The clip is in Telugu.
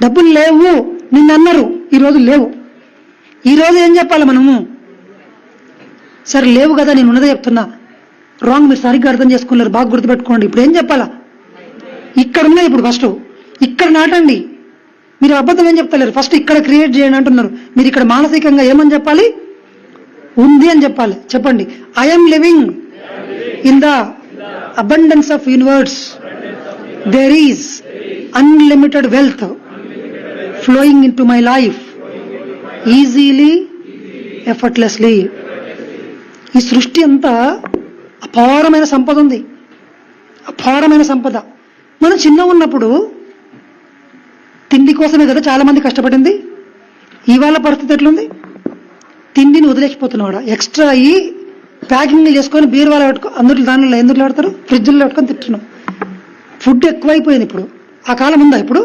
డబ్బులు లేవు నిన్ను అన్నారు, ఈరోజు లేవు. ఈరోజు ఏం చెప్పాలి మనము? సరే లేవు కదా, నేను ఉన్నదే చెప్తున్నా. రాంగ్, మీరు సరిగ్గా అర్థం చేసుకున్నారు, బాగా గుర్తుపెట్టుకోండి. ఇప్పుడు ఏం చెప్పాలా? ఇక్కడ ఉన్నాయి. ఇప్పుడు ఫస్ట్ ఇక్కడ నాటండి. మీరు అబద్ధం ఏం చెప్తలేరు, ఫస్ట్ ఇక్కడ క్రియేట్ చేయండి అంటున్నారు. మీరు ఇక్కడ మానసికంగా ఏమని చెప్పాలి? ఉంది అని చెప్పాలి. చెప్పండి, I'm living in the abundance of universe. There is unlimited wealth flowing into my life easily, effortlessly. ఈ సృష్టి అంతా అపారమైన సంపద ఉంది, అపారమైన సంపద. మనం చిన్నగా ఉన్నప్పుడు తిండి కోసమే కదా చాలా మంది కష్టపడింది. ఇవాళ పరిస్థితి ఎట్లుంది? తిండిని వదిలేకపోతున్నాడు, ఎక్స్ట్రా అయ్యి ప్యాకింగ్లు చేసుకొని బీరువాలో పెట్టుకో, అందరూ దానిలో ఎందుకు పెడతారు, ఫ్రిడ్జ్లో పెట్టుకొని తింటున్నాం. ఫుడ్ ఎక్కువైపోయింది ఇప్పుడు. ఆ కాలం ఉందా ఇప్పుడు?